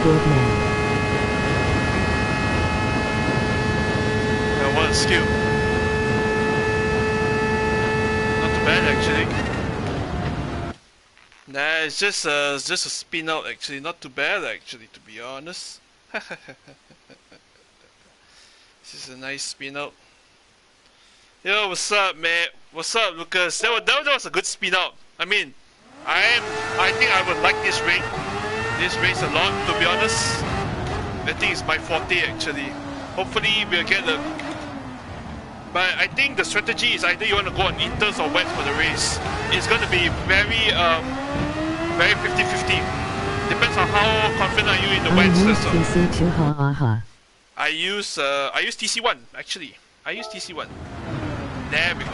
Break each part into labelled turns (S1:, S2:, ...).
S1: short man.
S2: What a skill. Not too bad actually. Nah, it's just a spin out actually. Not too bad actually, to be honest. This is a nice spin out. Yo, what's up, man? What's up, Lucas? That was a good spin out. I mean, I think I would like this race a lot, to be honest. I think it's my forte actually. Hopefully we'll get a. But I think the strategy is either you want to go on inters or wets for the race. It's going to be very 50-50. Depends on how confident are you in the wets. I use TC1 actually. I use TC1. There we go.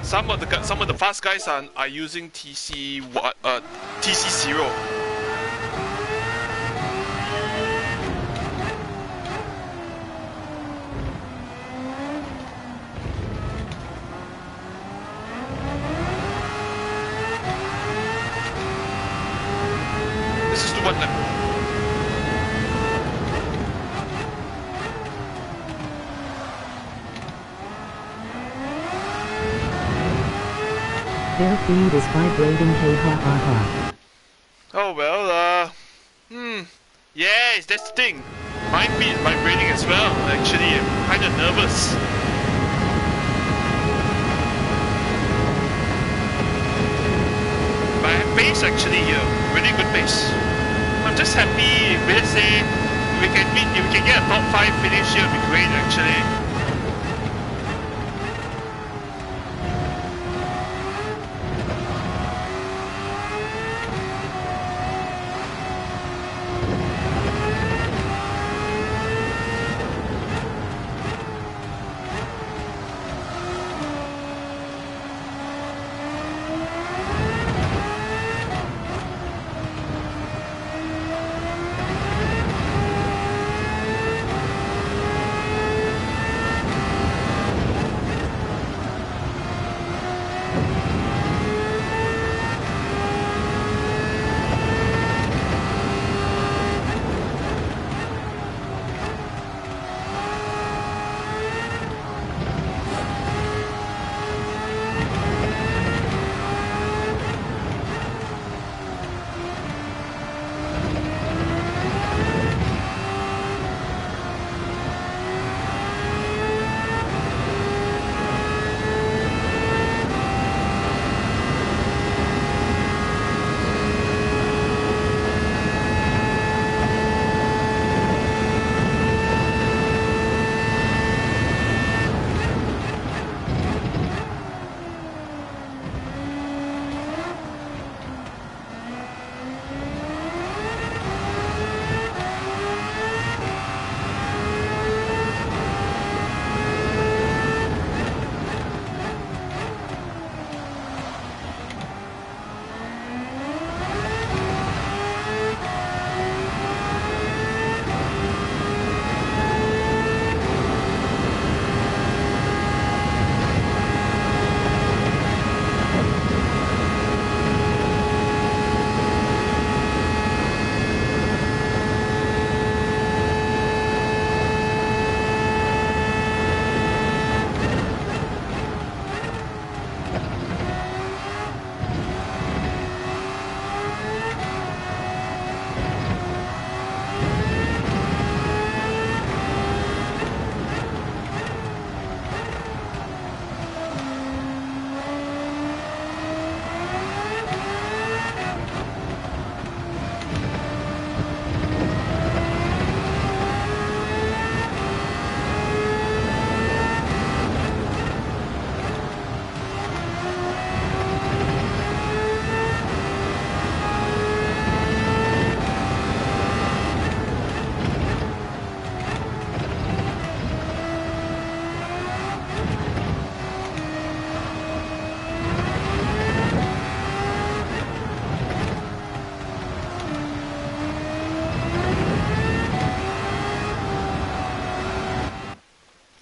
S2: Some of the fast guys are using TC0. This is to one lap.
S1: Their feed is vibrating, hey ha ha ha.
S2: Oh well, yes, that's the thing. My feed is vibrating as well. Actually, I'm kind of nervous. But I have pace actually here, really good pace. I'm just happy if let's say if we can get a top 5 finish here, it'd be great actually.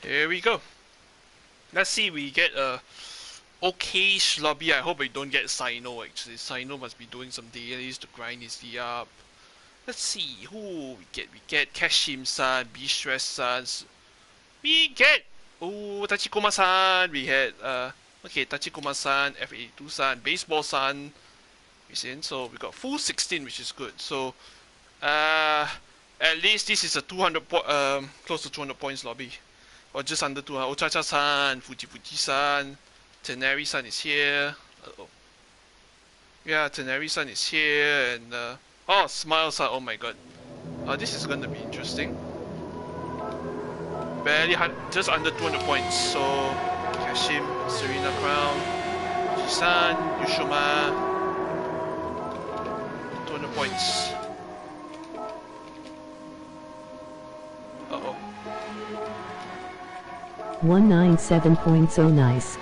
S2: Here we go. Let's see we get a okay-ish lobby. I hope I don't get Sino actually. Sino must be doing some dailies to grind his D up. Let's see who we get. We get Kashim-san, B-Stress-san. We get Tachikoma-san. We had okay, Tachikoma-san, F82-san, Baseball-san. He's in, so we got full 16, which is good. So at least this is a 200 close to 200 points lobby, or just under 200. Ochacha-san, Fuji-san, Tenari-san is here. Uh-oh. Yeah, Tenari-san is here, and oh, Smile-san. Oh my god, this is gonna be interesting. Barely just under 200 points. So Kashim, Serena Crown, Jisan, Yushoma, 200 points. Uh-oh.
S1: 197 points, oh nice.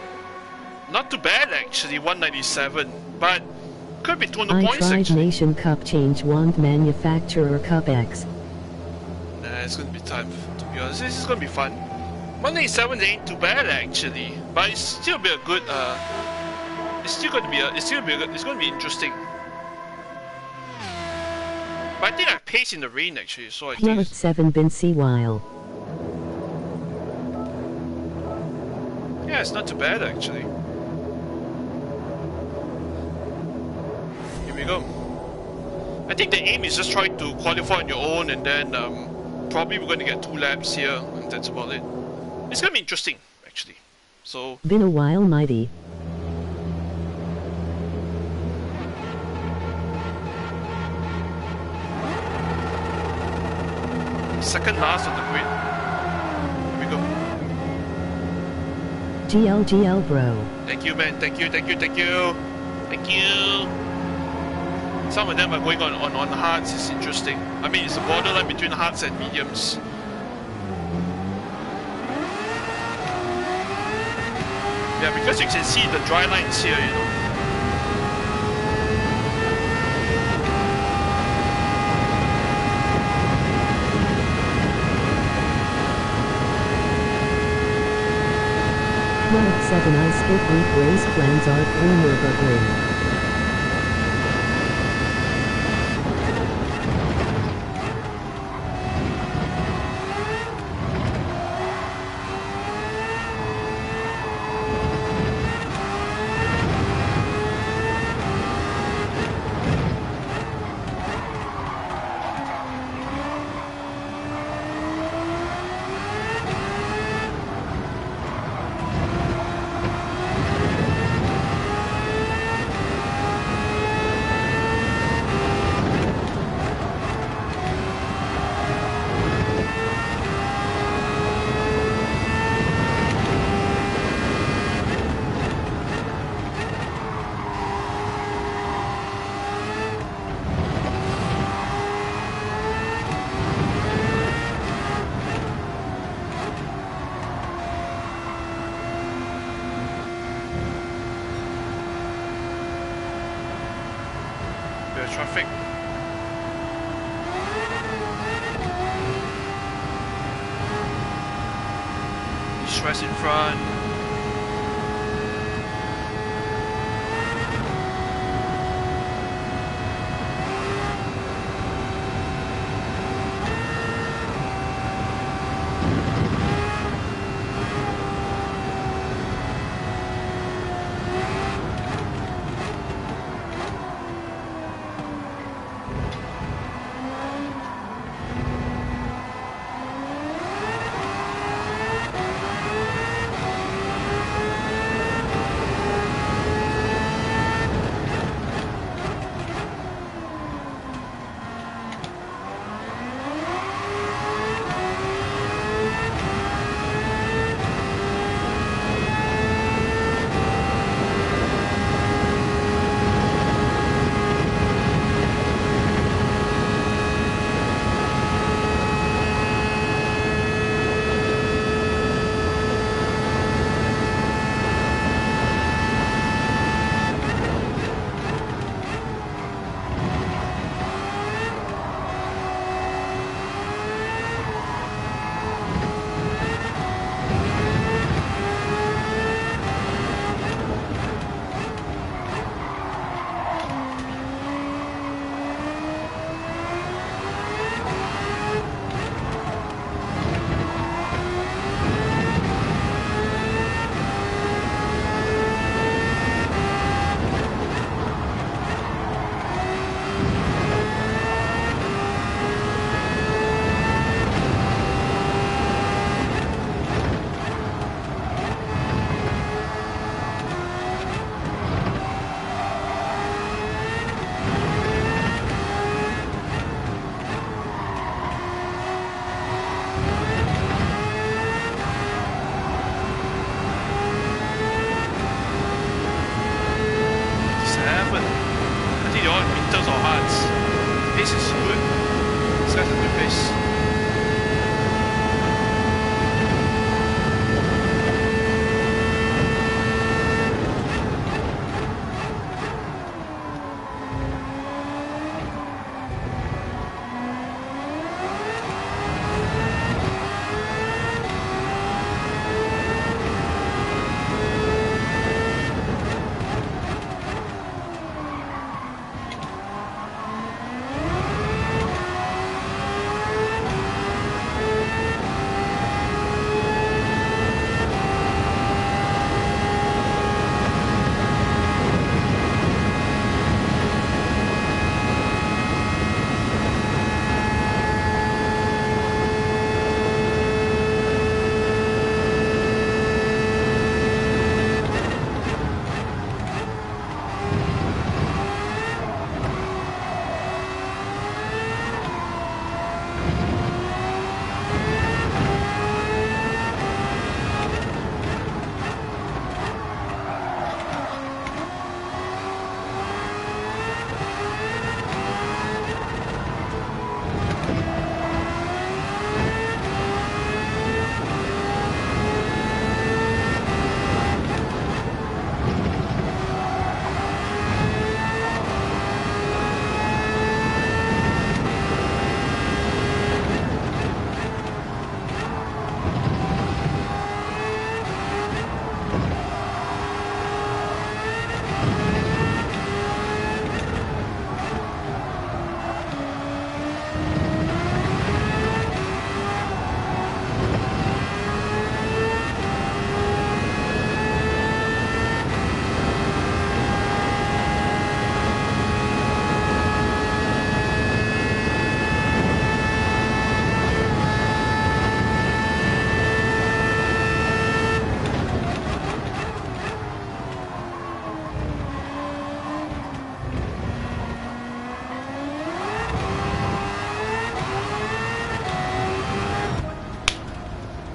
S2: Not too bad actually, 197, but could be 200
S1: I
S2: points
S1: tried
S2: actually.
S1: Nation Cup change wand manufacturer Cup X.
S2: Nah, it's gonna be time, to be honest. This is gonna be fun. 197 ain't too bad actually, but it's still be a good it's gonna be interesting. But I think I paced in the rain actually, so I think
S1: 7 Bincy while.
S2: yeah, it's not too bad actually. Here we go. I think the aim is just try to qualify on your own, and then probably we're going to get 2 laps here, and that's about it. It's going to be interesting actually. So
S1: Been a while, mighty.
S2: second last on the grid. Here we go.
S1: GLGL bro.
S2: Thank you, man. Thank you. Some of them are going on hards. It's interesting. I mean, it's a borderline between hards and mediums. Yeah, because you can see the dry lines here, you know.
S1: Planet 7 Ice Skip Week race plans are for Nürburgring. Traffic. Stress in front.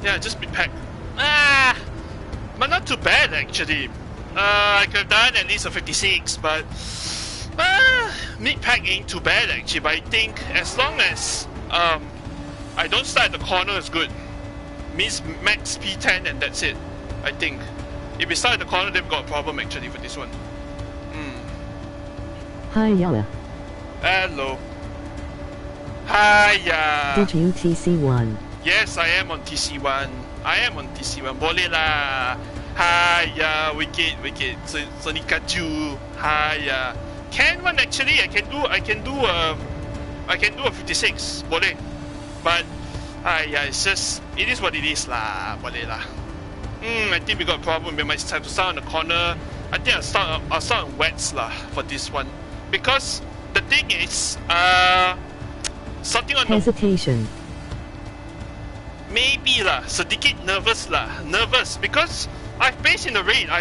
S2: Yeah, just mid-pack. But not too bad actually. I could have done at least a 56, but mid-pack ain't too bad actually. But I think as long as I don't start at the corner is good. Means max P10 and that's it. I think. If we start at the corner, they've got a problem actually for this one.
S1: Hi Yala.
S2: Hello. Hiya.
S1: Did you TC1?
S2: Yes, I am on TC1. I am on TC1. Boleh lah. Hiya. Wicked. So Nikaju. Hiya. Can one actually? I can do a 56. Boleh. But yeah, it's just it is what it is lah. Boleh lah. I think we got a problem. We might have to start on the corner. I think I'll start on wets lah for this one, because the thing is something on
S1: hesitation.
S2: Maybe lah, sedikit nervous because I've paced in the rain,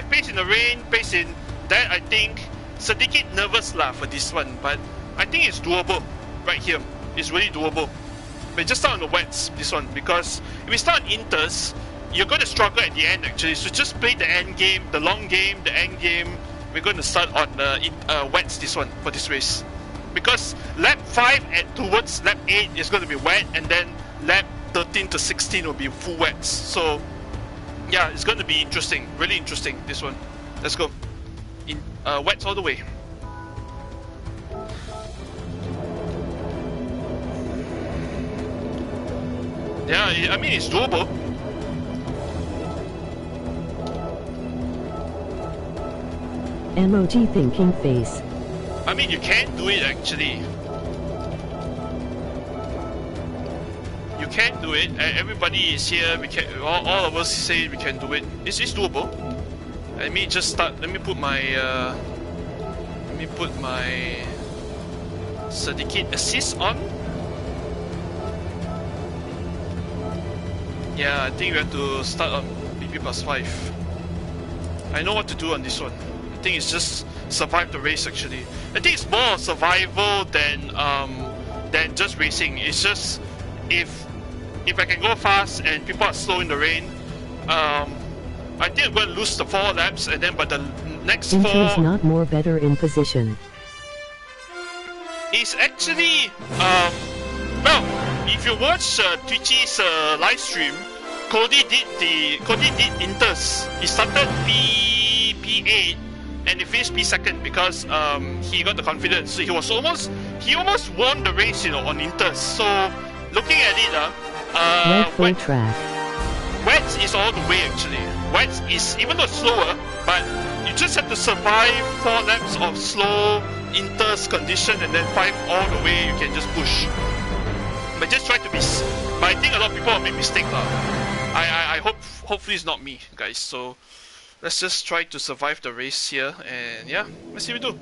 S2: paced in that. I think sedikit nervous lah for this one, but I think it's doable right here. It's really doable. But just start on the wets this one, because if we start on inters, you're going to struggle at the end actually. So just play the end game, the long game, the end game. We're going to start on wets this one for this race, because lap 5 towards lap 8 is going to be wet, and then lap 13 to 16 will be full wets. So yeah, it's going to be interesting, really interesting this one. Let's go. Wets all the way. Yeah, I mean it's doable.
S1: MOG thinking face.
S2: I mean, you can do it actually. You can do it. Everybody is here. We can. All of us say we can do it. It's doable. Let me just start. Let me put my. Sedikit assist on. Yeah, I think we have to start on BP +5. I know what to do on this one. I think it's just survive the race actually. I think it's more survival than just racing. It's just if I can go fast and people are slow in the rain, I think I'm going to lose the 4 laps, and then but the next 4
S1: is not more better in position.
S2: It's actually well, if you watch Twitch's live stream, Cody did inters. He started P8 and he finished P2 because he got the confidence. So he almost won the race, you know, on inters. So looking at it, wets is all the way actually. Wets is, even though slower, but you just have to survive 4 laps of slow inters condition, and then 5 all the way you can just push. But just try to be. But I think a lot of people will make mistakes lah. I hopefully it's not me, guys. So let's just try to survive the race here, and yeah, let's see what we do.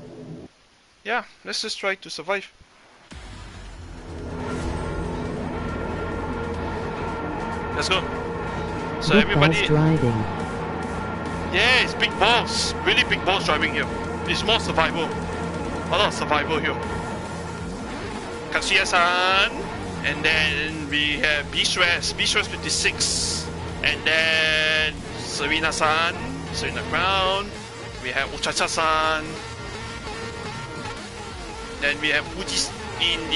S2: Yeah, let's just try to survive. Let's go. So
S1: big
S2: everybody
S1: driving.
S2: Yeah, it's big balls. Really big balls driving here. It's more survival. A lot of survival here. Katsuya-san. And then we have Bishwas 56. And then Serena-san. Serena Crown. We have Uchacha-san. Then we have Fuji in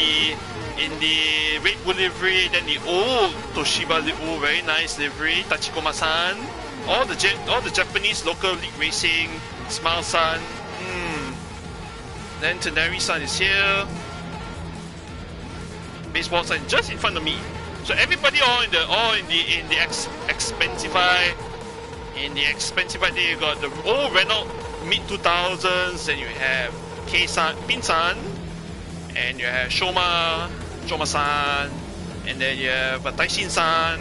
S2: the red bull livery, then the old Toshiba very nice livery, Tachikoma-san, all the Japanese local league racing, Smile-san, then Tenari-san is here, Baseball-san just in front of me. So everybody all in the Expensify. In the Expensify, you got the old Renault mid 2000s, then you have K-san, Pin-san, and you have Shoma-san, and then you have Taishin-san.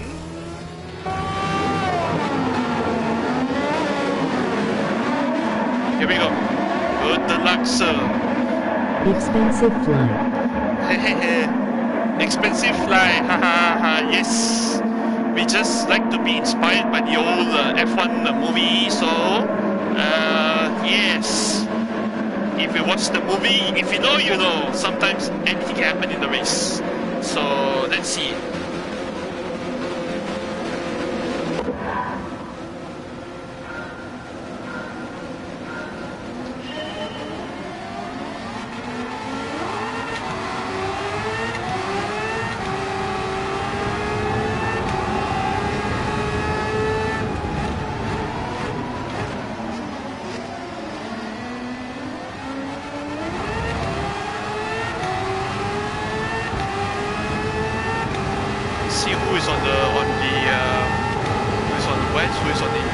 S2: Here we go. Good luck, sir.
S1: Expensive fly.
S2: Expensive fly, haha, yes. We just like to be inspired by the old F1 movie, so yes. If you watch the movie, if you know, you know. Sometimes anything can happen in the race. So let's see.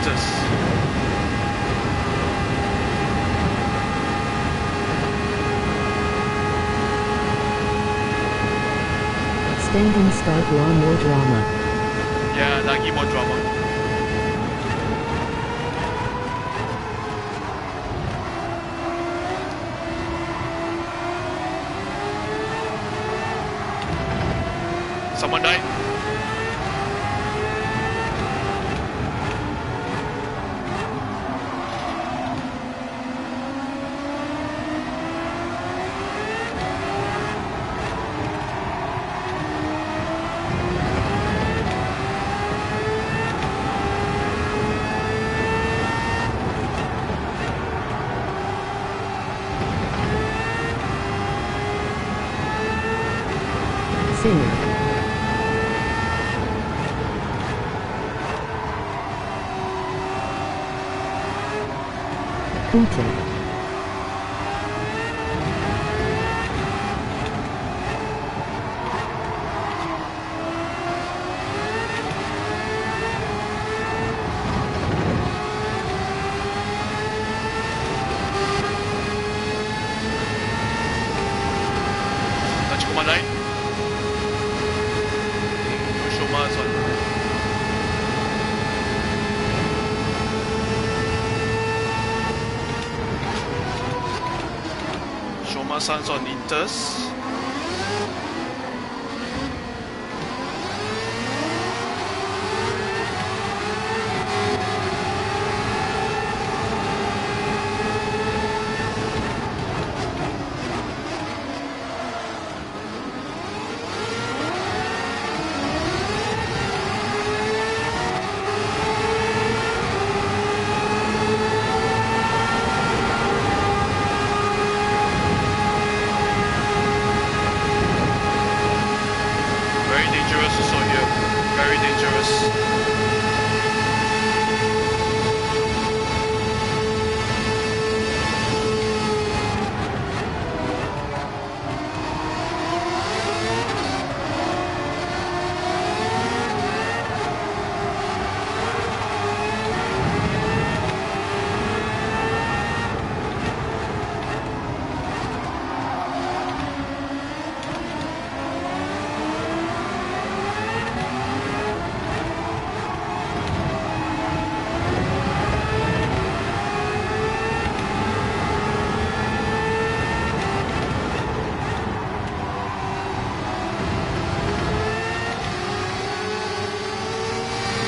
S2: meters.
S1: Standing start law more drama.
S2: Yeah, lagi more drama. Someone died?
S1: Singer. Putin.
S2: Nanti kemana lain? Cuma soal. Shoma Sans on Inters. Very dangerous also here. Very dangerous.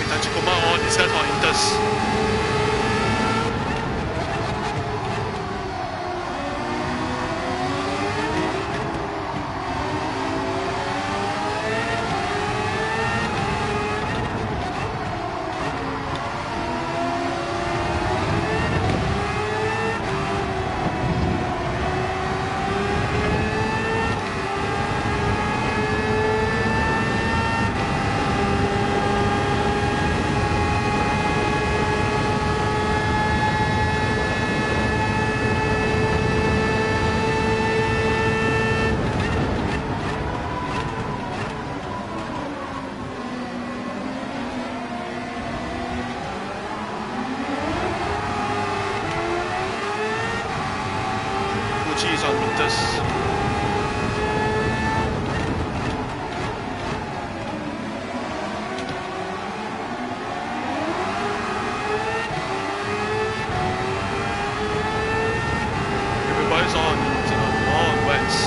S2: Nanti kemana on these guys on Inters. Fuji is on Inters. Everybody's on wets.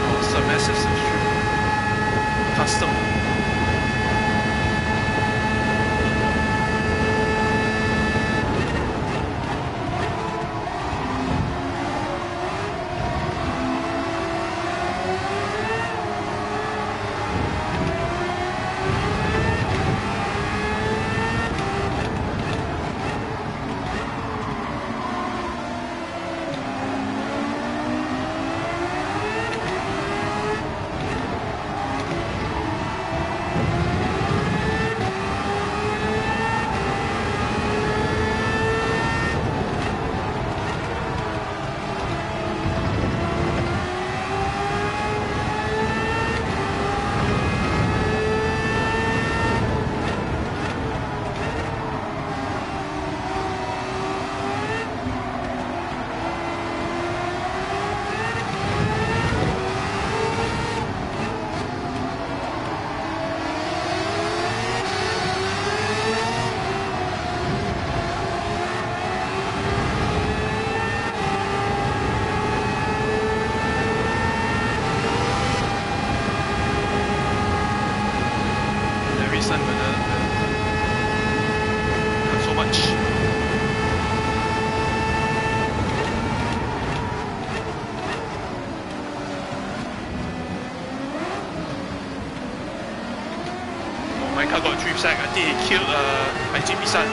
S2: Oh, it's a massive section. Custom. my car got 3 sack. I think he killed IGP-san.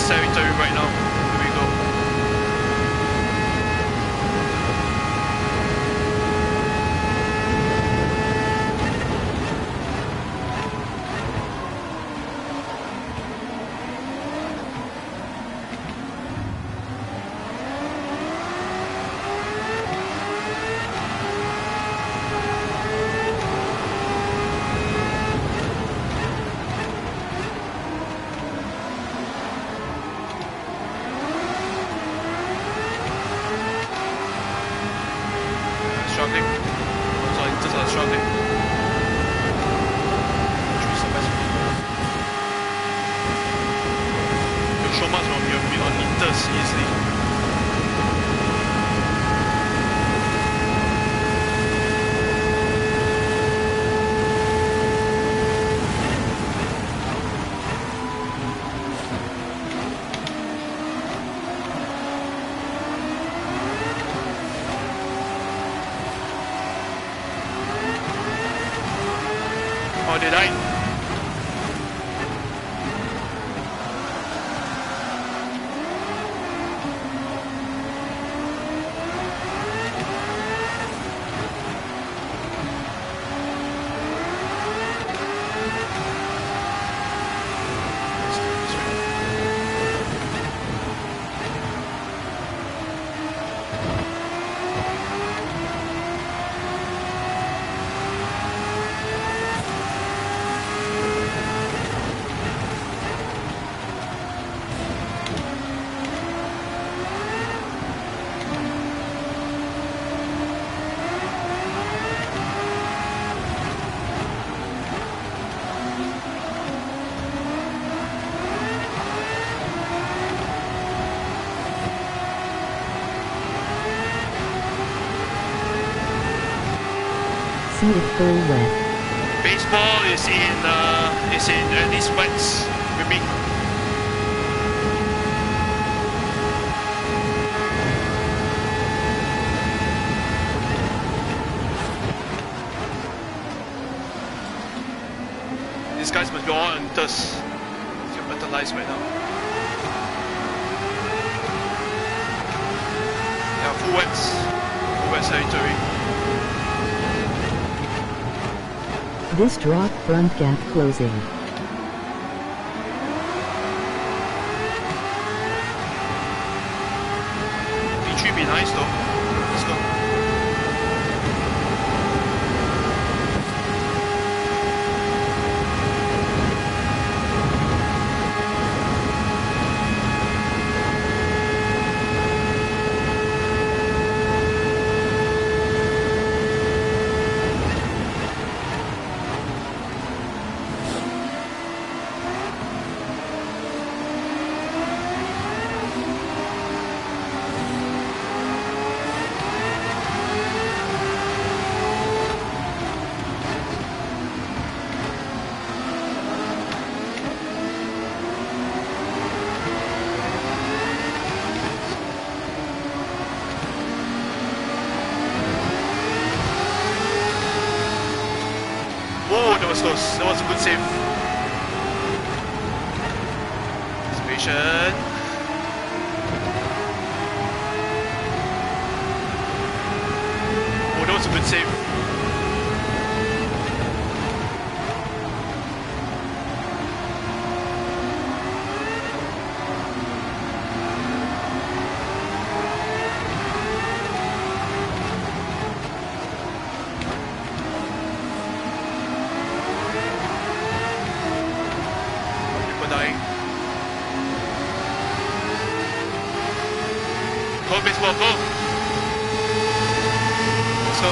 S2: Territory right now. Here we go. Struggling. Sorry, just struggling. Choose the best. You're so much on meters easily. Oh, did I?
S1: See it full wet.
S2: Baseball is in at least wets with me. These guys must be all on dust. You're fertilized right now. Yeah, full wet territory.
S1: This drop front gap closing.
S2: B3 be nice though. Let's go. was close. That was a good save. Patient. Oh, that was a good save. People dying. Go baseball, go! Let's go.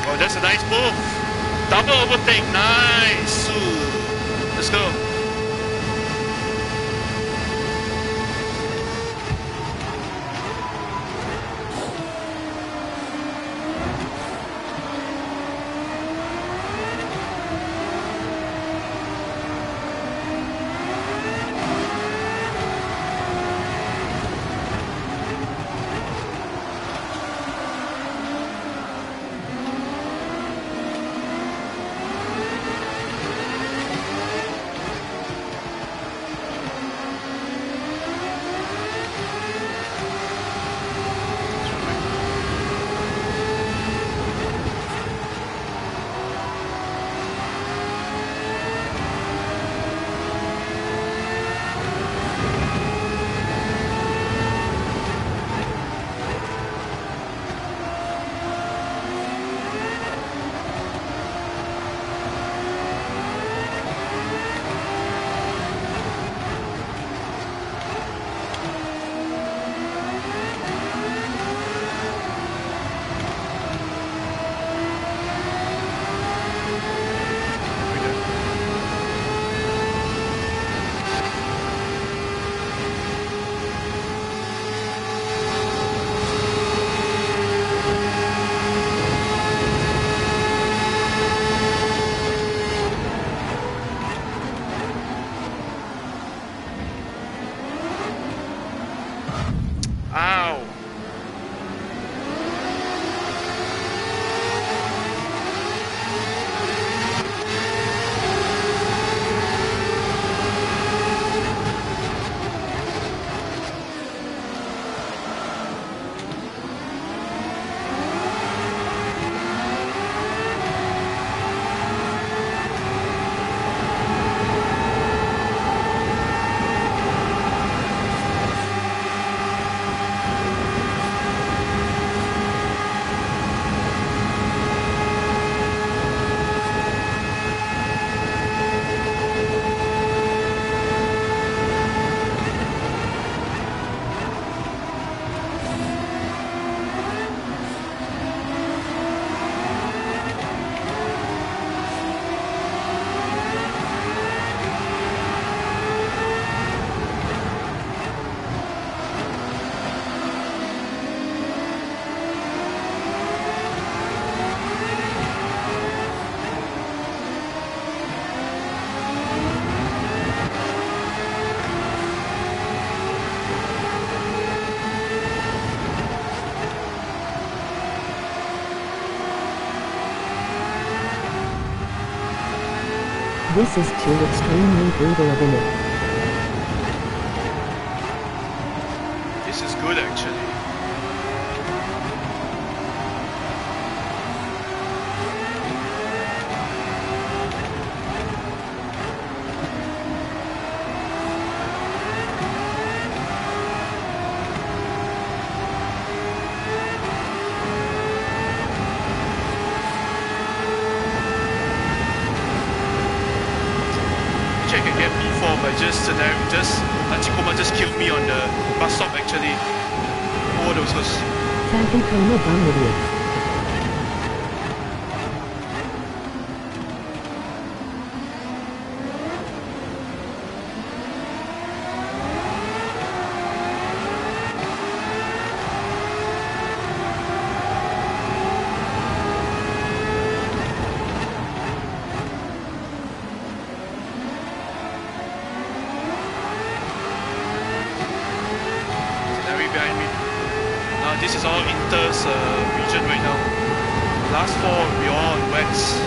S2: Oh, that's a nice move. Double overtake, nice. Let's go. Ow.
S1: This is too extremely brutal of a look.
S2: This is good actually. Tachikoma just killed me on the bus stop actually. Oh, that was close.
S1: Tachikoma Bumblebee.
S2: Behind me. This is all Inter's region right now. Last four, we all on wets.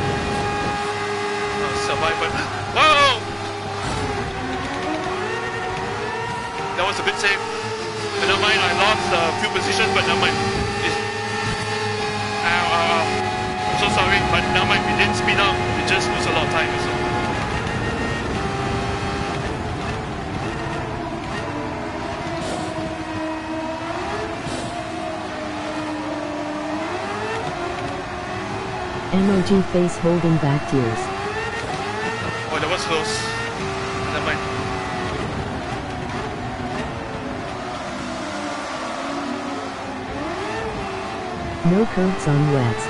S2: Survivor. Whoa! That was a good save. But never mind, I lost a few positions, but never mind. I'm so sorry, but never mind, we didn't speed up. We just lose a lot of time. So.
S1: MOG face holding back tears.
S2: Oh, that was close. Never mind.
S1: No curves on wets.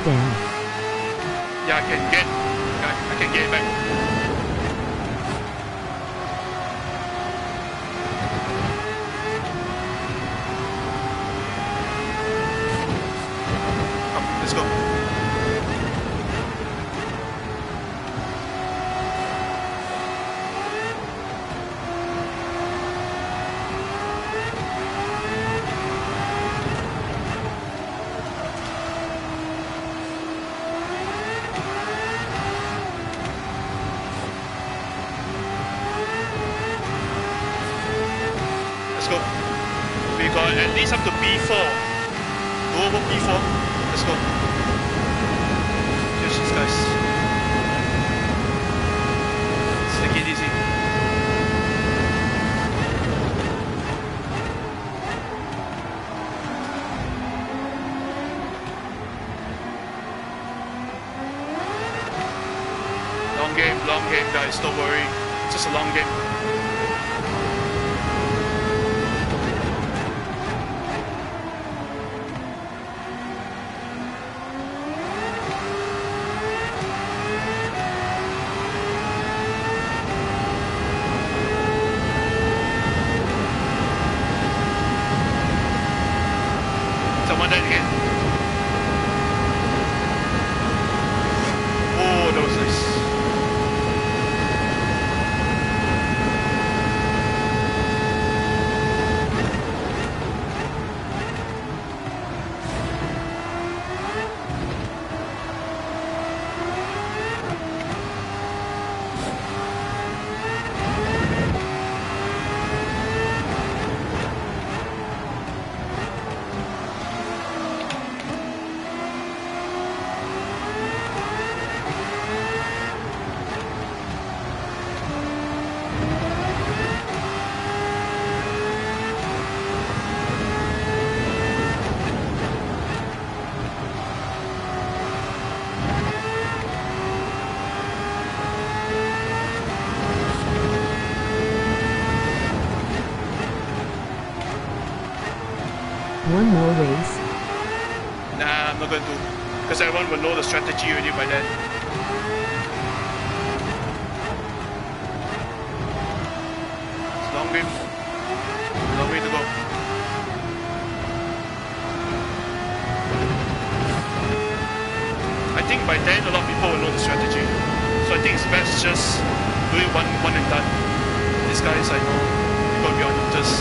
S1: Damn.
S2: Yeah, I can get it back. Let's go. Let's go. We got at least up to P4. Go over P4. Let's go. Cheers, guys. Let's take it easy. Long game, guys. Don't worry. It's just a long game. Someone died again. Oh, that was nice.
S1: One more race.
S2: Nah, I'm not going to. Because everyone will know the strategy already by then. It's a long game. Long way to go. I think by then a lot of people will know the strategy. So I think it's best just do it one and done. These guys I know, they're going to be on Inter's.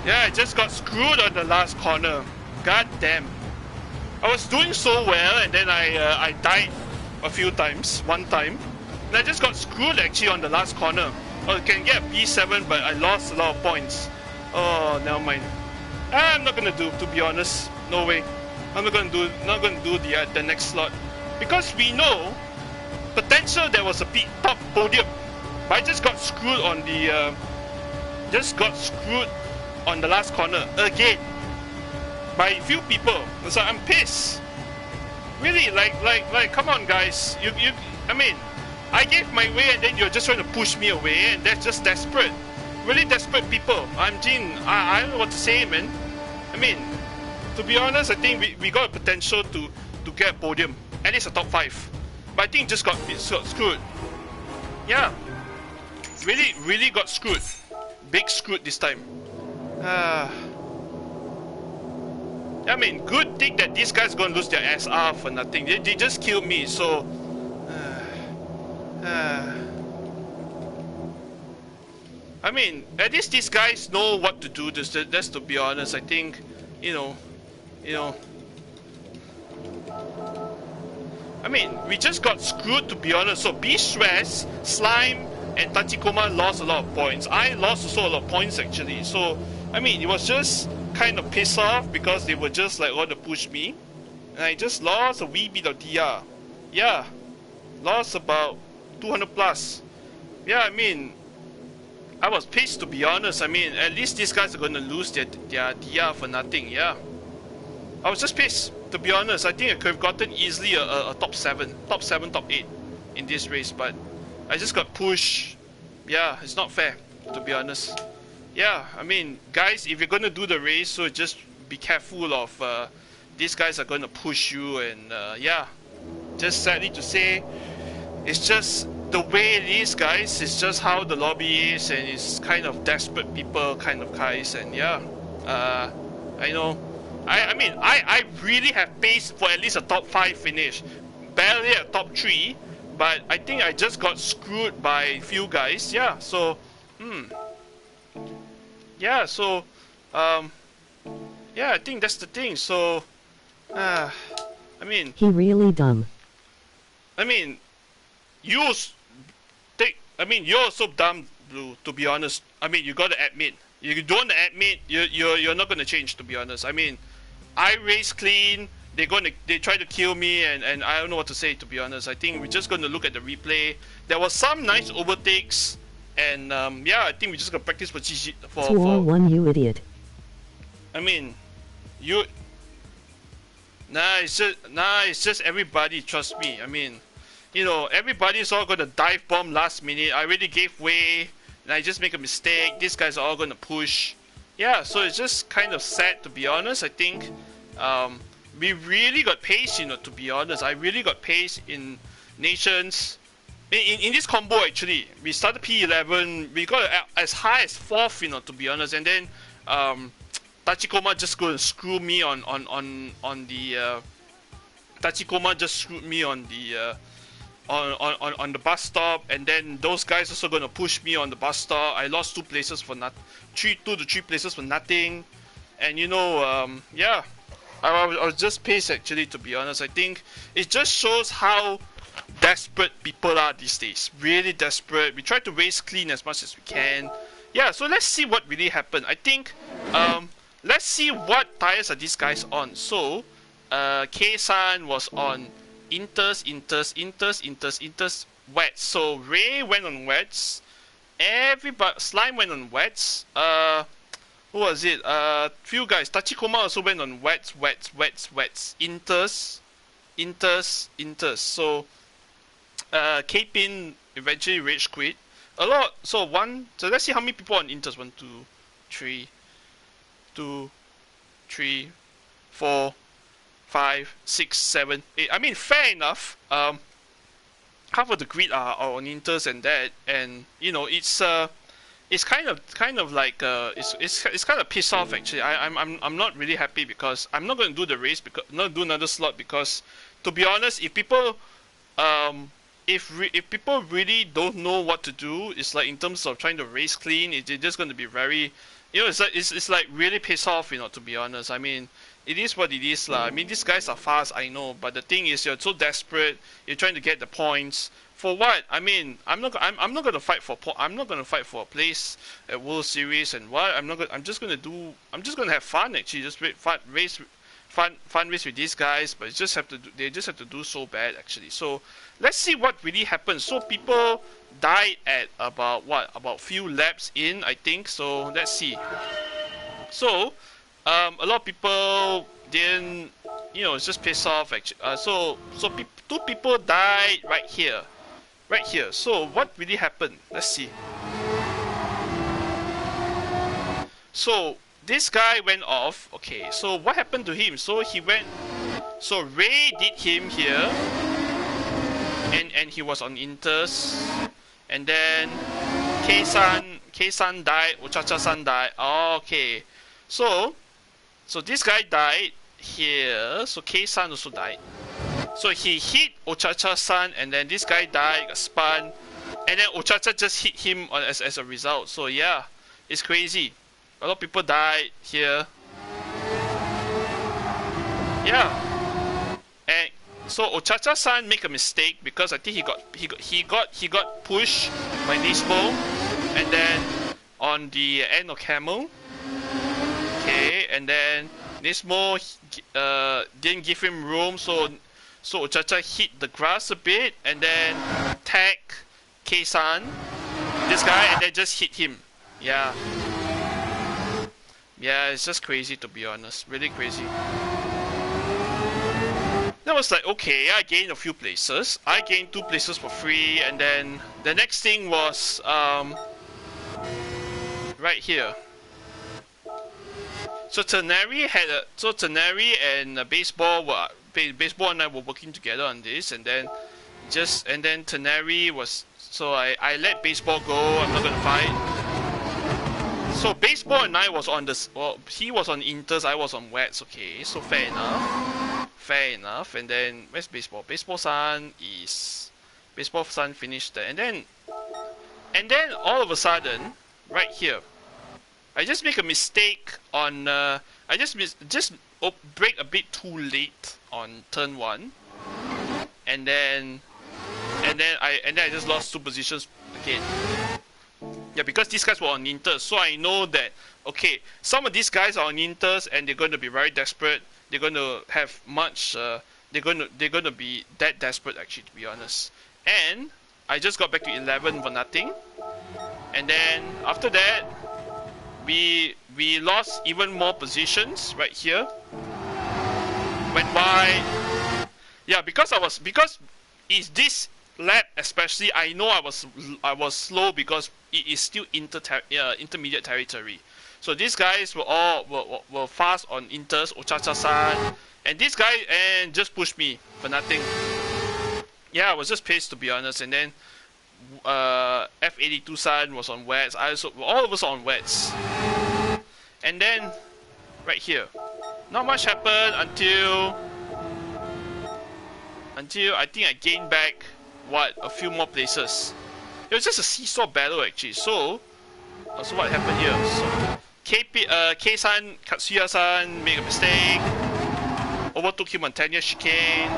S2: Yeah, I just got screwed on the last corner. God damn. I was doing so well, and then I died a few times, one time. And I just got screwed actually on the last corner. I can get B7, but I lost a lot of points. Oh, never mind. I'm not gonna do, to be honest. No way. I'm not gonna do the next slot, because we know potential there was a top podium, but I just got screwed on the last corner again by a few people. So I'm pissed. Really, like, come on, guys. I mean, I gave my way, and then you're just trying to push me away, and that's just desperate. Really desperate people. I don't know what to say, man. I mean, to be honest, I think we got a potential to get a podium, at least a top 5. But I think just got screwed. Yeah. Really got screwed. Big screwed this time. I mean, good thing that these guys gonna lose their SR for nothing. They just killed me, so... I mean, at least these guys know what to do. That's to be honest. I think, you know. I mean, we just got screwed, to be honest. So B-Stress, Slime, and Tachikoma lost a lot of points. I lost also a lot of points actually. So, I mean, it was just kind of pissed off because they were just like want to push me. And I just lost a wee bit of DR. Yeah, lost about 200 plus. Yeah, I mean, I was pissed, to be honest. I mean, at least these guys are gonna lose their DR for nothing. Yeah, I was just pissed, to be honest. I think I could have gotten easily a top 7, top 8 in this race, but I just got pushed. Yeah, it's not fair, to be honest. Yeah, I mean, guys, if you're gonna do the race, so just be careful of these guys are gonna push you, and yeah, just sadly to say, it's just the way it is, guys. It's just how the lobby is, and it's kind of desperate people kind of guys, and yeah, I know. I mean, I really have pace for at least a top 5 finish, barely a top 3, but I think I just got screwed by a few guys. Yeah, so yeah, so yeah, I think that's the thing. So I mean,
S1: he really dumb.
S2: I mean, you're so dumb, Blue, to be honest. I mean, you gotta admit, you don't admit, you're not gonna change, to be honest. I mean, I race clean, they try to kill me, and I don't know what to say, to be honest. I think we're just gonna look at the replay. There was some nice overtakes, and yeah, I think we just gonna practice for GG for
S1: 201, you idiot.
S2: I mean, it's just everybody, trust me. I mean, you know, everybody's all gonna dive bomb last minute. I already gave way, and I just make a mistake. These guys are all gonna push. Yeah, so it's just kind of sad, to be honest. I think we really got pace, you know, to be honest. I really got pace in Nations. In this combo, actually, we started P11. We got as high as 4th, you know, to be honest. And then Tachikoma just gonna screw me on the Tachikoma just screwed me on the on the bus stop, and then those guys also gonna push me on the bus stop. I lost 2 places for 2 to 3 places for nothing, and you know, yeah, I was just pissed actually, to be honest. I think it just shows how desperate people are these days. Really desperate. We try to race clean as much as we can. Yeah, so let's see what really happened. I think let's see what tires are these guys on. So K-san was on Inters, wets. So Ray went on wets. Everybody, Slime went on wets. Who was it? Few guys. Tachikoma also went on wets. Inters. So K-Pin eventually rage quit. A lot. So let's see how many people on Inters. 1, 2, 3, 2, 3, 4, 5, 6, 7, 8. I mean, fair enough. Half of the grid are on Inters and that, and you know, it's kind of like it's kind of pissed off actually. I'm not really happy because I'm not going to do the race, because not do another slot, because to be honest, if people if people really don't know what to do, it's like in terms of trying to race clean, it's just going to be very You know, it's like really pissed off, you know, to be honest. I mean, it is what it is lah. I mean, these guys are fast, I know, but the thing is, you're so desperate. You're trying to get the points for what? I mean, I'm not gonna fight for I'm not gonna fight for a place at World Series and what. I'm just gonna have fun actually. Just fun race with these guys, but they just have to do so bad actually. So let's see what really happens. So people died at about few laps in, I think. So let's see. So a lot of people didn't, you know, it's just pissed off actually. Two people died right here. So what really happened? Let's see. So this guy went off. Okay, so what happened to him? So he went. So Ray did him here, and he was on Inters, and then K-san died. Ochacha-san died. Okay, so this guy died here. So K-san also died. So he hit Ochacha-san, and then this guy died, got spun, and then Ochacha just hit him as a result. So yeah, it's crazy. A lot of people died here. Yeah, and so Ochacha-san make a mistake because I think he got pushed by Nismo, and then on the end of Camel. Okay, and then Nismo didn't give him room, so Ochacha hit the grass a bit and then tagged K-san, this guy, and then just hit him. Yeah. Yeah, it's just crazy to be honest. Really crazy. That was like, okay, I gained a few places. I gained 2 places for free, and then the next thing was right here. So Ternary and Baseball and I were working together on this, and then Ternary was, so I let Baseball go. I'm not gonna fight. So Baseball and I was on this. Well, he was on Inters, I was on Wets. Okay, so fair enough. And then where's Baseball? Baseball-san finished there, and then all of a sudden, right here, I just make a mistake on. I just brake a bit too late on turn 1, and then I just lost 2 positions again. Yeah, because these guys were on Inters, so I know that okay, some of these guys are on Inters and they're going to be very desperate. They're going to have much. They're going to be that desperate actually, to be honest. And I just got back to 11 for nothing, and then after that, we lost even more positions right here. Went by. Yeah, because it's this lap especially, I know I was slow because it is still intermediate territory. So these guys were fast on Inters, Ochacha-san, and this guy just pushed me for nothing. Yeah, I was just pissed to be honest. And then F82-san was on Wets. All of us are on Wets. And then right here, not much happened until I think I gained back a few more places. It was just a seesaw battle actually. So what happened here? So K-san, Katsuya-san made a mistake, overtook him on 10-year chicane.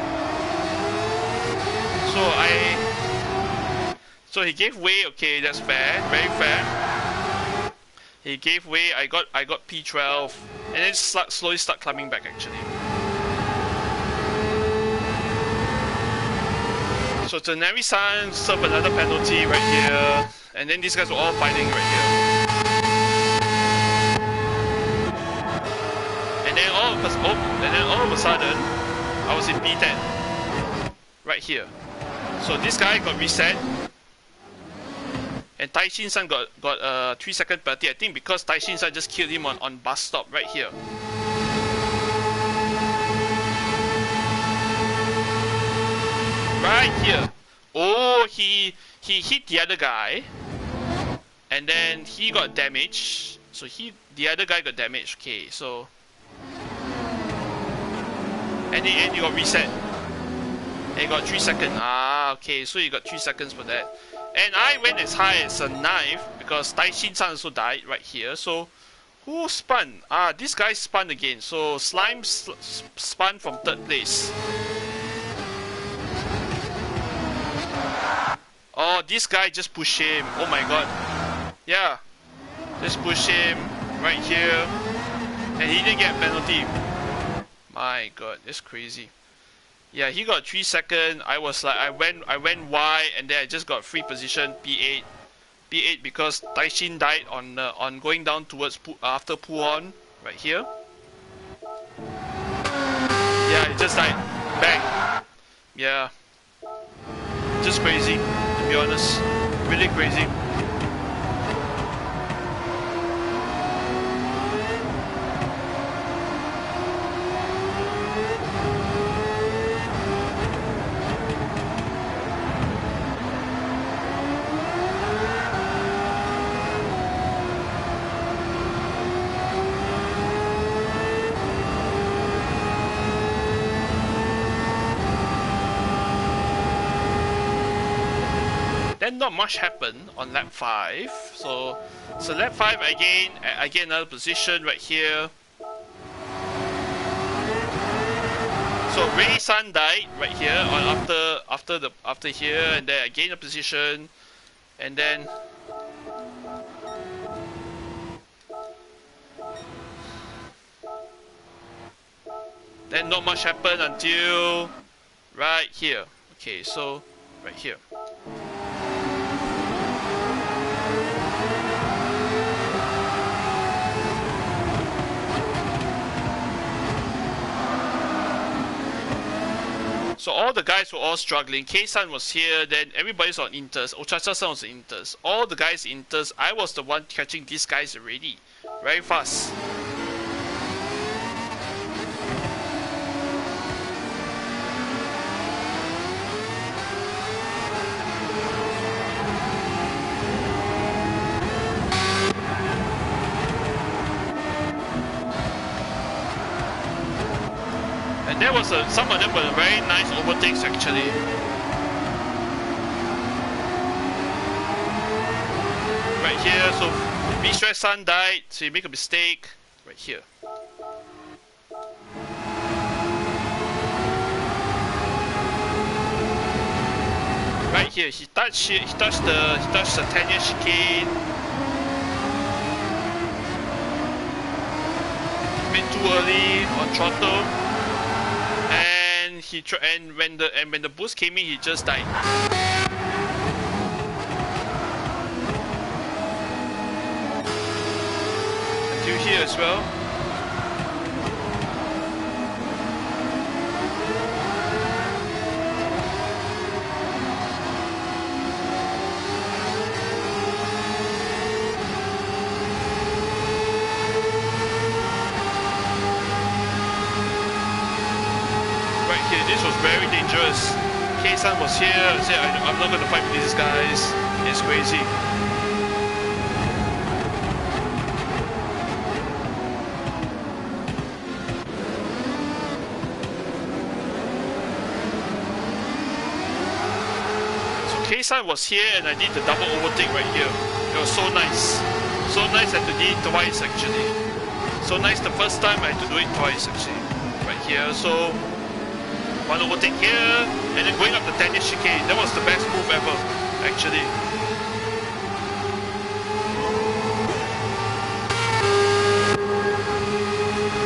S2: So he gave way. Okay, that's fair, very fair. He gave way. I got P12, and then slowly start climbing back actually. So Ternary-san served another penalty right here, and then these guys were all fighting right here. And then all of a sudden, I was in P10 right here. So this guy got reset, and Taishin-san got a 3-second penalty. I think because Taishin-san just killed him on bus stop right here. Right here. Oh, he hit the other guy, and then he got damaged. So the other guy got damaged. Okay, so and the end you got reset. And you got 3 seconds. Ah, okay, so you got 3 seconds for that. And I went as high as a 9th because Taishin-san also died right here. So Who spun? Ah, this guy spun again. So Slime spun from 3rd place. Oh, this guy just pushed him. Oh my god. Yeah. Just push him right here. And he didn't get a penalty. My god, that's crazy. Yeah, he got 3 seconds. I was like, I went Y, and then I just got free position P8. P8 because Taishin died on going down towards after Puon right here. Yeah, he just died. Bang. Yeah. Just crazy, to be honest. Really crazy. Then not much happened on lap 5. So lap 5 again, I get another position right here. So Ray Sun died right here on after here, and then I gained a position, and then not much happened until right here. Okay, so right here. So all the guys were all struggling. K-San was here, then everybody's on Inters. Ochacha-san was on Inters. All the guys Inters. I was the one catching these guys already. Very fast. And there was some of them were very nice overtakes actually. Right here, so Vishwa-san died, so he made a mistake. Right here. Right here, he touched the 10-year chicane. A bit too early on throttle. And when the boost came in, he just died. Until here as well. This was very dangerous. K-San was here and said, I'm not going to fight with these guys. It's crazy. So K-San was here and I did the double overtake right here. It was so nice. So nice I had to do it twice actually. So nice the first time I had to do it twice actually. Right here. So one overtake here, and then going up the 10-year chicane. That was the best move ever, actually.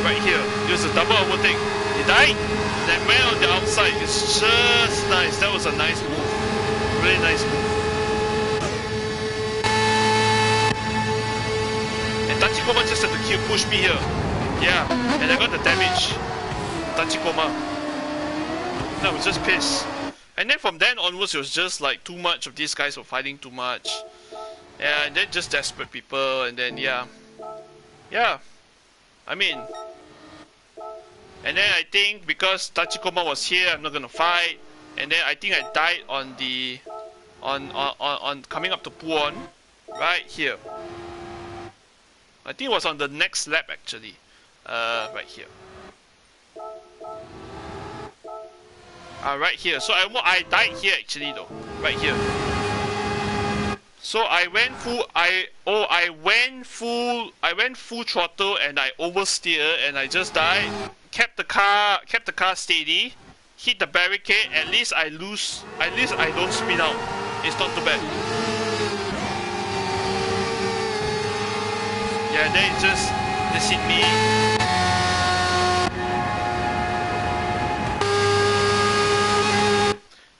S2: Right here, it was a double overtake. He died, and then went on the outside. It's just nice. That was a nice move. Really nice move. And Tachikoma just had to push me here. Yeah, and I got the damage. Tachikoma. I was just pissed. And then from then onwards it was just like too much of these guys were fighting too much. Yeah, and then just desperate people, and then yeah. I mean, and then I think because Tachikoma was here, I'm not gonna fight. And then I think I died on the on coming up to Puon, right here. I think it was on the next lap actually. Right here. Right here. So I died here actually though. Right here. So I went full throttle and I oversteer and I just died. Kept the car steady, hit the barricade. At least I don't spin out. It's not too bad. Yeah, then it just hit me.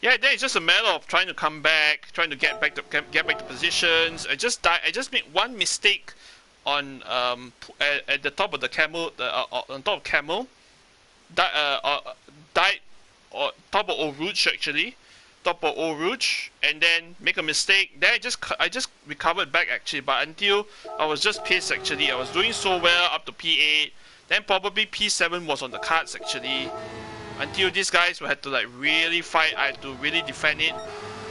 S2: Yeah, then it's just a matter of trying to come back, trying to get back to positions. I just made one mistake on at the top of the camel, on top of camel. Died on top of Eau Rouge actually, top of Eau Rouge, and then make a mistake. Then I just recovered back actually, but until I was just pissed actually. I was doing so well up to P8, then probably P7 was on the cards actually. Until these guys had to like really fight, I had to really defend it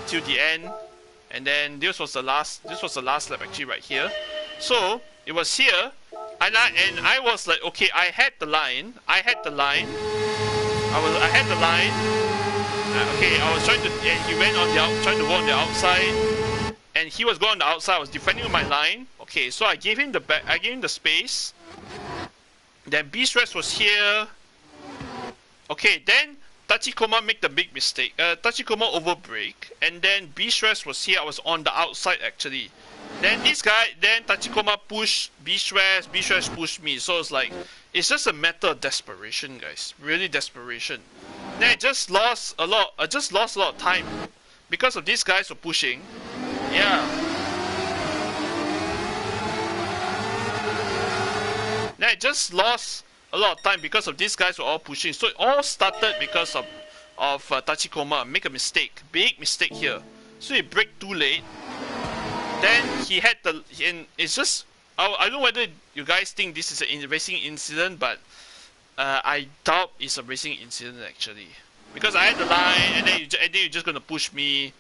S2: till the end, and then this was the last lap actually right here. So it was here, and I was like, okay, I had the line. Okay, I was trying to, and he went on trying to go on the outside, and he was going on the outside. I was defending my line. Okay, so I gave him the space. Then B-Stress was here. Okay, then Tachikoma make the big mistake. Tachikoma overbrake, and then B-Stress was here. I was on the outside actually. Then Tachikoma pushed B-Stress. B-Stress pushed me. So it's like, it's just a matter of desperation, guys. Really desperation. Then I just lost a lot. I just lost a lot of time because of these guys were pushing. Yeah. Then I just lost a lot of time because of these guys were all pushing. So it all started because of Tachikoma make a mistake, big mistake here. So he braked too late. Then he had and it's just, I don't know whether you guys think this is a racing incident, but I doubt it's a racing incident actually, because I had the line, and then you're just gonna push me.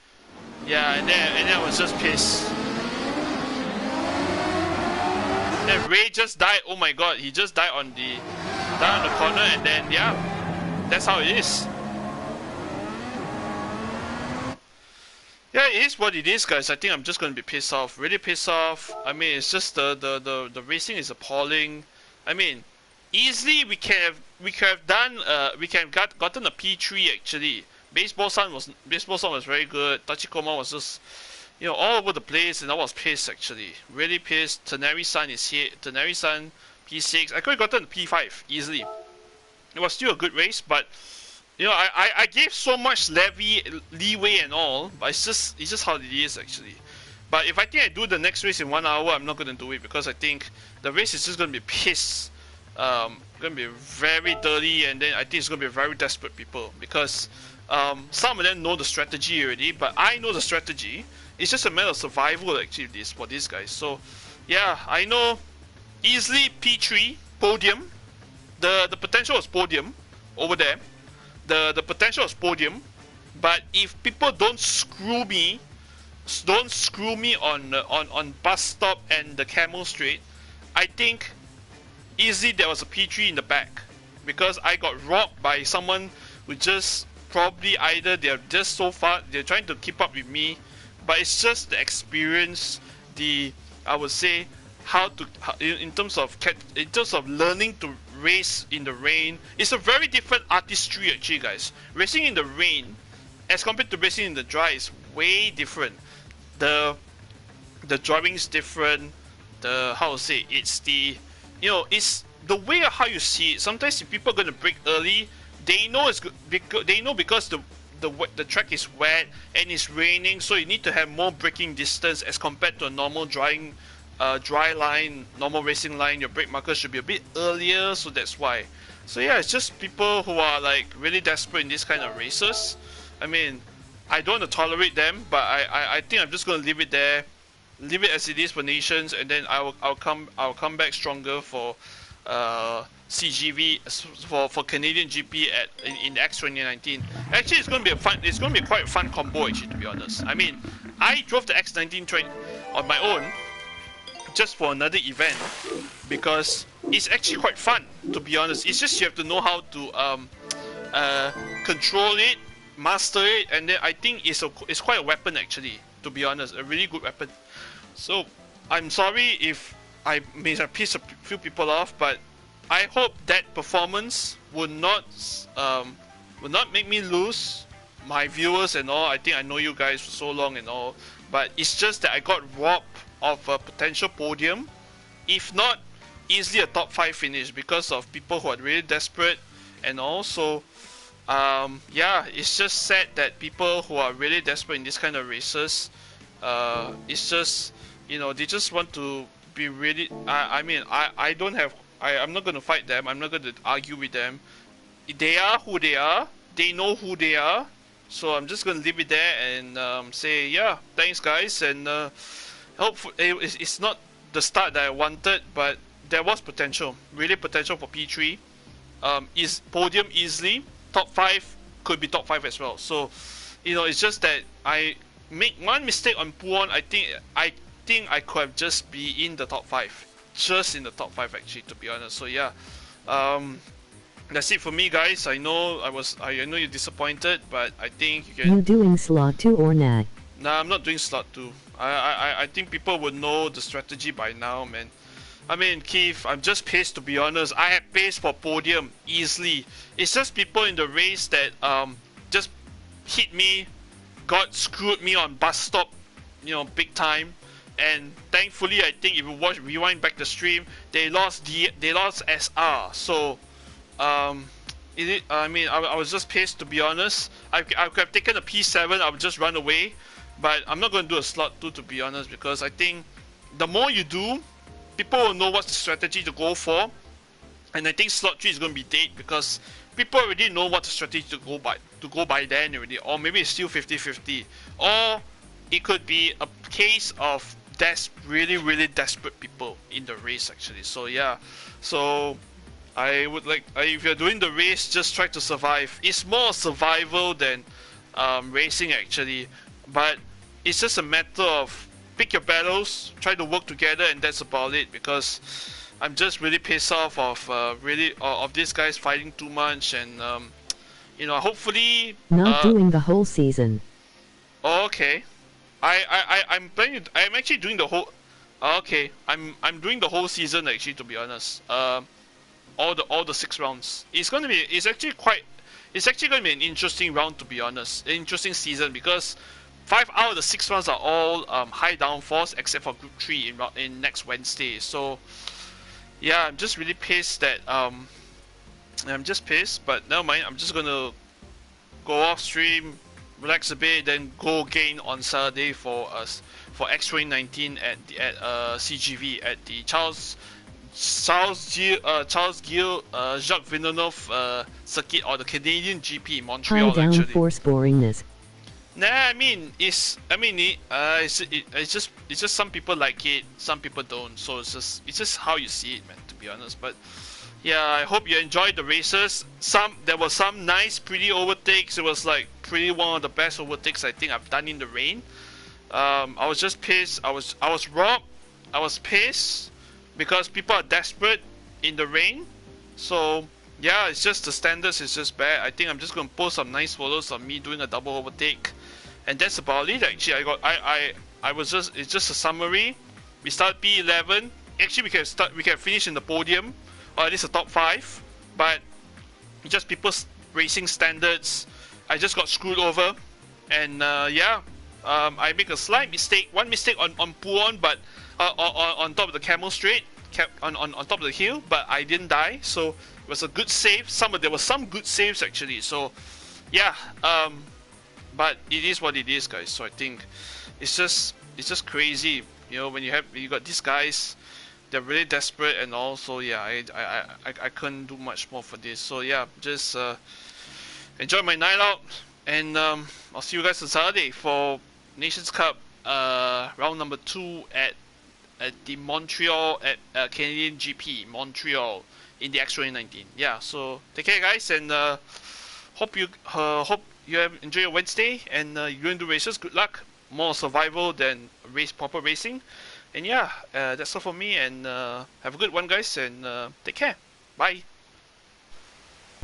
S2: Yeah, and then I was just pissed. Then Ray just died. Oh my god, he just died on the corner, and then yeah, that's how it is. Yeah, it is what it is, guys. I think I'm just gonna be pissed off, really pissed off. I mean, it's just the racing is appalling. I mean, easily we can have gotten a P3 actually. Baseball Sun was very good. Tachikoma was just, you know, all over the place, and I was pissed actually, really pissed. Teneri Sun is here. Teneri Sun P6. I could have gotten a P5 easily. It was still a good race, but you know, I gave so much leeway and all, but it's just how it is actually. But if I think I do the next race in 1 hour, I'm not gonna do it, because I think the race is just gonna be pissed. Gonna be very dirty, and then I think it's gonna be very desperate people, because some of them know the strategy already, but I know the strategy. It's just a matter of survival actually for these guys. So yeah, I know easily P3 podium. The potential was podium over there. The potential was podium, but if people don't screw me on bus stop and the Camel Straight, I think easily there was a P3 in the back, because I got robbed by someone who just probably either they're just so far, they're trying to keep up with me, but it's just the experience, I would say, in terms of learning to race in the rain. It's a very different artistry actually, guys. Racing in the rain as compared to racing in the dry is way different. The driving's different. It's the way of how you see it. Sometimes if people are going to brake early, they know because the track is wet and it's raining, so you need to have more braking distance as compared to a normal dry line, normal racing line. Your brake marker should be a bit earlier, so that's why. So yeah, it's just people who are like really desperate in this kind of races. I mean, I don't want to tolerate them, but I think I'm just going to leave it there, leave it as it is for nations, and then I'll come back stronger for CGV, for Canadian GP in X 2019. Actually, it's going to be quite a fun combo actually, to be honest. I mean, I drove the X19 train on my own just for another event, because it's actually quite fun, to be honest. It's just you have to know how to control it, master it, and then I think it's quite a weapon actually. to be honest, a really good weapon. So I'm sorry if I may have pissed a few people off, but I hope that performance would not make me lose my viewers and all. I think I know you guys for so long and all, but it's just that I got robbed of a potential podium, if not easily a top 5 finish, because of people who are really desperate and all. So yeah, it's just sad that people who are really desperate in this kind of races, it's just, you know, they just want to be really. I'm not going to fight them. I'm not going to argue with them. They are who they are. They know who they are. So I'm just going to leave it there and say, yeah, thanks guys, and hopefully it's not the start that I wanted, but there was potential, really potential for P3. Is podium easily, top 5 could be top 5 as well. So, you know, it's just that I make one mistake on Puon. I think I could have just be in the top 5, just in the top 5 actually, to be honest. So yeah, that's it for me, guys. I know I know you're disappointed, but I think you can.
S1: You doing slot 2 or not?
S2: Nah, I'm not doing slot 2. I think people would know the strategy by now, man. I mean, Keith, I'm just pissed, to be honest. I had pace for podium easily. It's just people in the race that just hit me, screwed me on bus stop, you know, big time. And thankfully, I think if you rewind back the stream, they lost SR. So I was just pissed, to be honest. I could have taken a P7. I would just run away, but I'm not going to do a slot 2, to be honest, because I think the more you do, people will know what's the strategy to go for, and I think slot 3 is going to be dead because people already know what the strategy to go by then already, or maybe it's still 50-50, or it could be a case of really desperate people in the race actually. So yeah, so I would like, if you're doing the race, just try to survive. It's more survival than racing actually, but it's just a matter of pick your battles, try to work together, and that's about it. Because I'm just really pissed off of of these guys fighting too much, and you know, hopefully
S1: not doing the whole season.
S2: Oh, okay, I'm I'm actually doing the whole. Okay, I'm doing the whole season actually, to be honest. All the 6 rounds. It's actually going to be an interesting round, to be honest. An interesting season, because 5 out of the 6 rounds are all high downforce, except for Group 3 in next Wednesday. So yeah, I'm just really pissed that I'm just pissed, but never mind. I'm just gonna go off stream, relax a bit, then go again on Saturday for X2019 at CGV at the Charles Gilles Jacques Villeneuve circuit, or the Canadian GP in Montreal.
S1: High downforce boringness.
S2: Nah, I mean, it's just some people like it, some people don't. So it's just how you see it, man, to be honest. But yeah, I hope you enjoyed the races. There were some nice, pretty overtakes. It was like one of the best overtakes I think I've done in the rain. I was just pissed. I was robbed. I was pissed because people are desperate in the rain. So yeah, it's just the standards is just bad. I think I'm just gonna post some nice photos of me doing a double overtake, and that's about it. Actually, it's just a summary. We start P11. Actually, we can finish in the podium, or at least a top 5. But just people's racing standards, I just got screwed over, and yeah, I make a slight mistake. One mistake on Puon, but on top of the camel straight, on top of the hill, but I didn't die. So it was a good save. There were some good saves actually. So yeah, but it is what it is, guys. So I think it's just crazy, you know, when you got these guys, they're really desperate and all. So yeah, I couldn't do much more for this. So yeah, just enjoy my night out, and I'll see you guys on Saturday for Nations Cup round number 2 at the Montreal at Canadian GP Montreal in the X2019. Yeah, so take care, guys, and hope you have enjoy your Wednesday, and you're going to do races. Good luck. More survival than proper racing. And yeah, that's all for me, and have a good one, guys, and take care. Bye.